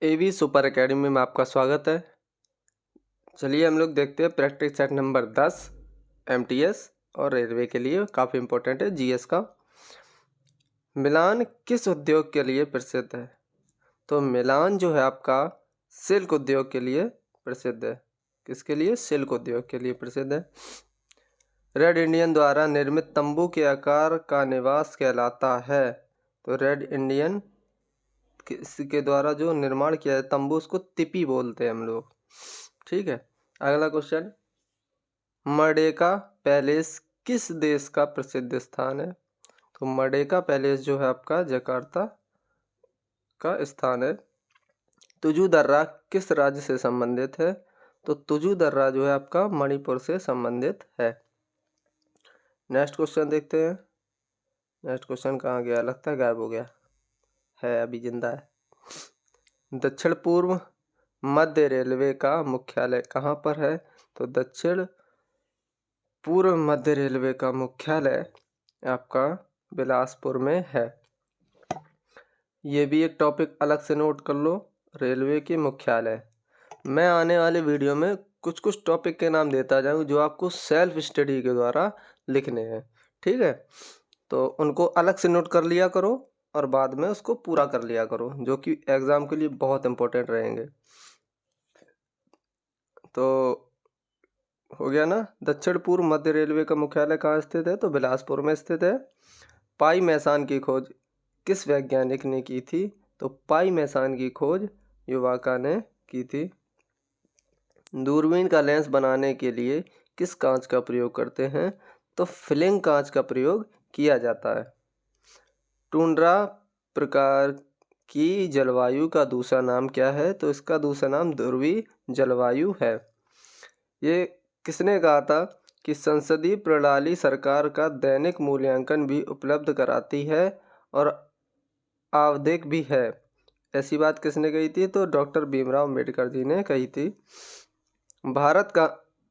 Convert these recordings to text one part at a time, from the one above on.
एवी super academy में आपका स्वागत है। चलिए हम लोग देखते हैं प्रैक्टिस सेट नंबर 10 एमटीएस और रेलवे के लिए काफ़ी इम्पोर्टेंट है जीएस का। मिलान किस उद्योग के लिए प्रसिद्ध है? तो मिलान जो है आपका सिल्क उद्योग के लिए प्रसिद्ध है। किसके लिए? सिल्क उद्योग के लिए प्रसिद्ध है। रेड इंडियन द्वारा निर्मित तंबू के आकार का निवास कहलाता है। तो रेड इंडियन के द्वारा जो निर्माण किया है तंबू, उसको तिपी बोलते हैं हम लोग। ठीक है। अगला क्वेश्चन, मर्डेका पैलेस किस देश का प्रसिद्ध स्थान है? तो मर्डेका पैलेस जो है आपका जकार्ता का स्थान है। तुजू दर्रा किस राज्य से संबंधित है? तो तुजू दर्रा जो है आपका मणिपुर से संबंधित है। नेक्स्ट क्वेश्चन देखते हैं। नेक्स्ट क्वेश्चन कहाँ गया? लगता है गायब हो गया है, अभी जिंदा है। दक्षिण पूर्व मध्य रेलवे का मुख्यालय कहाँ पर है? तो दक्षिण पूर्व मध्य रेलवे का मुख्यालय आपका बिलासपुर में है। ये भी एक टॉपिक अलग से नोट कर लो, रेलवे के मुख्यालय। मैं आने वाले वीडियो में कुछ कुछ टॉपिक के नाम देता जाऊँ जो आपको सेल्फ स्टडी के द्वारा लिखने हैं। ठीक है, तो उनको अलग से नोट कर लिया करो और बाद में उसको पूरा कर लिया करो, जो कि एग्ज़ाम के लिए बहुत इंपॉर्टेंट रहेंगे। तो हो गया ना। दक्षिण पूर्व मध्य रेलवे का मुख्यालय कहाँ स्थित है? तो बिलासपुर में स्थित है। पाई मैसान की खोज किस वैज्ञानिक ने की थी? तो पाई मैसान की खोज युवाका ने की थी। दूरबीन का लेंस बनाने के लिए किस कांच का प्रयोग करते हैं? तो फिलिंग कांच का प्रयोग किया जाता है। टुंड्रा प्रकार की जलवायु का दूसरा नाम क्या है? तो इसका दूसरा नाम ध्रुवीय जलवायु है। ये किसने कहा था कि संसदीय प्रणाली सरकार का दैनिक मूल्यांकन भी उपलब्ध कराती है और आवधिक भी है? ऐसी बात किसने कही थी? तो डॉक्टर भीमराव अम्बेडकर जी ने कही थी। भारत का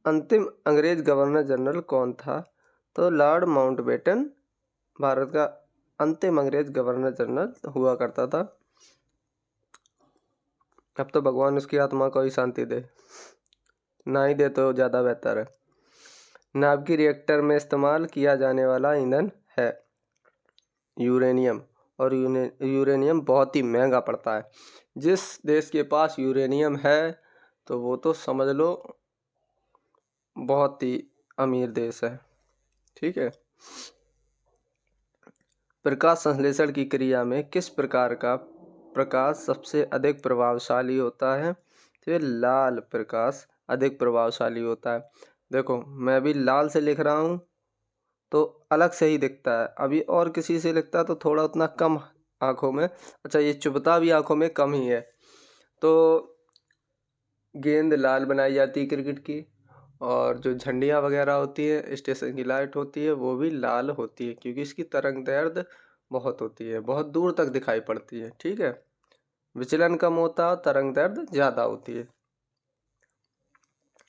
अंतिम अंग्रेज गवर्नर जनरल कौन था? तो लॉर्ड माउंटबेटन भारत का अंतिम अंग्रेज गवर्नर जनरल हुआ करता था। अब तो भगवान उसकी आत्मा को ही शांति दे, ना ही दे तो ज़्यादा बेहतर है। नाभिकीय रिएक्टर में इस्तेमाल किया जाने वाला ईंधन है यूरेनियम, और यूरेनियम बहुत ही महंगा पड़ता है। जिस देश के पास यूरेनियम है तो वो तो समझ लो बहुत ही अमीर देश है। ठीक है। प्रकाश संश्लेषण की क्रिया में किस प्रकार का प्रकाश सबसे अधिक प्रभावशाली होता है? तो ये लाल प्रकाश अधिक प्रभावशाली होता है। देखो मैं भी लाल से लिख रहा हूँ तो अलग से ही दिखता है, अभी और किसी से लिखता है तो थोड़ा उतना कम आँखों में, अच्छा ये चुभता भी आँखों में कम ही है। तो गेंद लाल बनाई जाती है क्रिकेट की, और जो झंडियाँ वगैरह होती है, स्टेशन की लाइट होती है, वो भी लाल होती है क्योंकि इसकी तरंग दैर्ध्य बहुत होती है, बहुत दूर तक दिखाई पड़ती है। ठीक है, विचलन कम होता है, तरंग दैर्ध्य ज़्यादा होती है।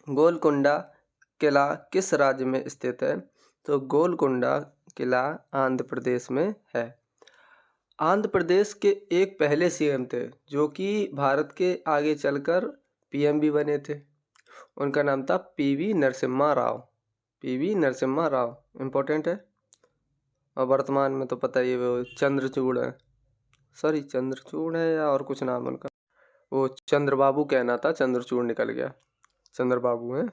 गोलकुंडा किला किस राज्य में स्थित है? तो गोलकुंडा किला आंध्र प्रदेश में है। आंध्र प्रदेश के एक पहले सीएम थे जो कि भारत के आगे चलकर पीएम भी बने थे। उनका नाम था PV Narasimha Rao. PV Narasimha Rao important है। और वर्तमान में तो पता ही है वो चंद्रचूड़ है, सॉरी चंद्रचूड़ है या और कुछ नाम उनका, वो चंद्रबाबू कहना था, चंद्रचूड़ निकल गया, चंद्रबाबू है।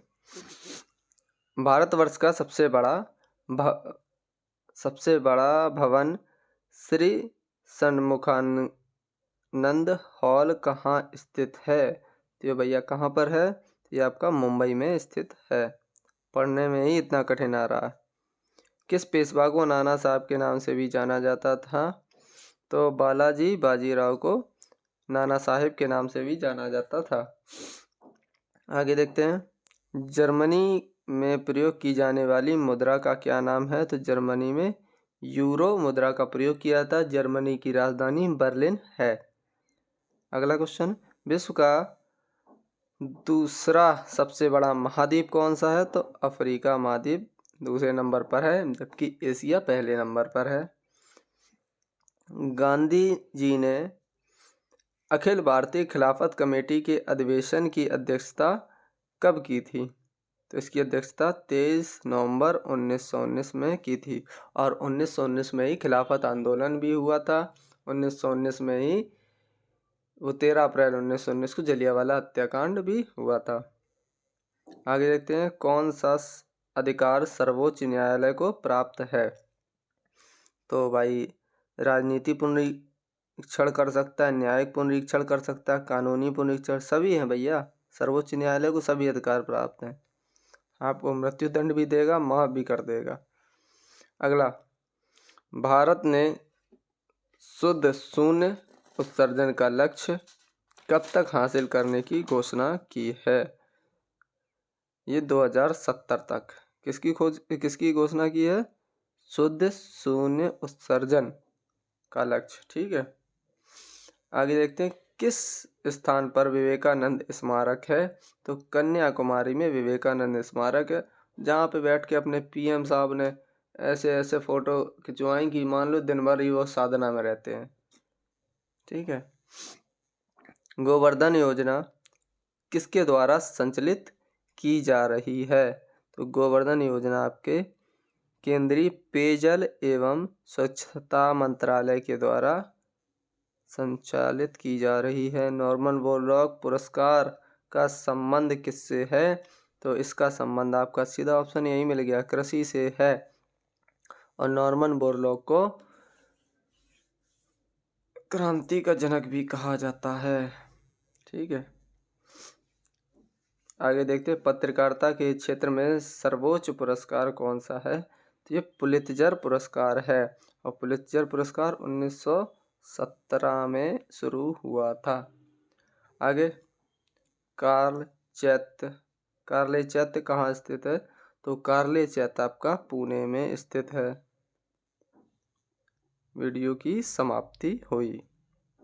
भारतवर्ष का सबसे बड़ा भवन श्री सन्मुखानंद हॉल कहाँ स्थित है? तो ये भैया कहाँ पर है? ये आपका मुंबई में स्थित है। पढ़ने में ही इतना कठिन आ रहा है। किस पेशवा को नाना साहब के नाम से भी जाना जाता था? तो बालाजी बाजीराव को नाना साहेब के नाम से भी जाना जाता था। आगे देखते हैं। जर्मनी में प्रयोग की जाने वाली मुद्रा का क्या नाम है? तो जर्मनी में यूरो मुद्रा का प्रयोग किया था। जर्मनी की राजधानी बर्लिन है। अगला क्वेश्चन, विश्व का दूसरा सबसे बड़ा महाद्वीप कौन सा है? तो अफ्रीका महाद्वीप दूसरे नंबर पर है, जबकि एशिया पहले नंबर पर है। गांधी जी ने अखिल भारतीय खिलाफत कमेटी के अधिवेशन की अध्यक्षता कब की थी? तो इसकी अध्यक्षता 23 नवंबर 1919 में की थी। और 1919 में ही खिलाफत आंदोलन भी हुआ था। 1919 में ही वो 13 अप्रैल 1919 को जलियांवाला हत्याकांड भी हुआ था। आगे देखते हैं, कौन सा अधिकार सर्वोच्च न्यायालय को प्राप्त है? तो भाई राजनीति पुनरीक्षण कर सकता है, न्यायिक पुनरीक्षण कर सकता है, कानूनी पुनरीक्षण सभी हैं भैया। सर्वोच्च न्यायालय को सभी अधिकार प्राप्त हैं। आपको मृत्युदंड भी देगा, माफ भी कर देगा। अगला, भारत ने शुद्ध शून्य उत्सर्जन का लक्ष्य कब तक हासिल करने की घोषणा की है? ये 2070 तक। किसकी घोषणा की है? शुद्ध शून्य उत्सर्जन का लक्ष्य। ठीक है, आगे देखते हैं, किस स्थान पर विवेकानंद स्मारक है? तो कन्याकुमारी में विवेकानंद स्मारक है, जहाँ पे बैठ के अपने पीएम साहब ने ऐसे ऐसे फोटो खिंचवाई कि मान लो दिन भर ही वो साधना में रहते हैं। ठीक है, गोवर्धन योजना किसके द्वारा संचालित की जा रही है? तो गोवर्धन योजना आपके केंद्रीय पेयजल एवं स्वच्छता मंत्रालय के द्वारा संचालित की जा रही है। नॉर्मन बोरलॉग पुरस्कार का संबंध किससे है? तो इसका संबंध आपका सीधा ऑप्शन यही मिल गया, कृषि से है। और नॉर्मन बोरलॉग को क्रांति का जनक भी कहा जाता है। ठीक है, आगे देखते हैं, पत्रकारिता के क्षेत्र में सर्वोच्च पुरस्कार कौन सा है? तो ये पुलित्जर पुरस्कार है। और पुलित्जर पुरस्कार 1917 में शुरू हुआ था। आगे, कार्ले चैत्य कहाँ स्थित है? तो कार्ले चैत्य आपका पुणे में स्थित है। वीडियो की समाप्ति हुई।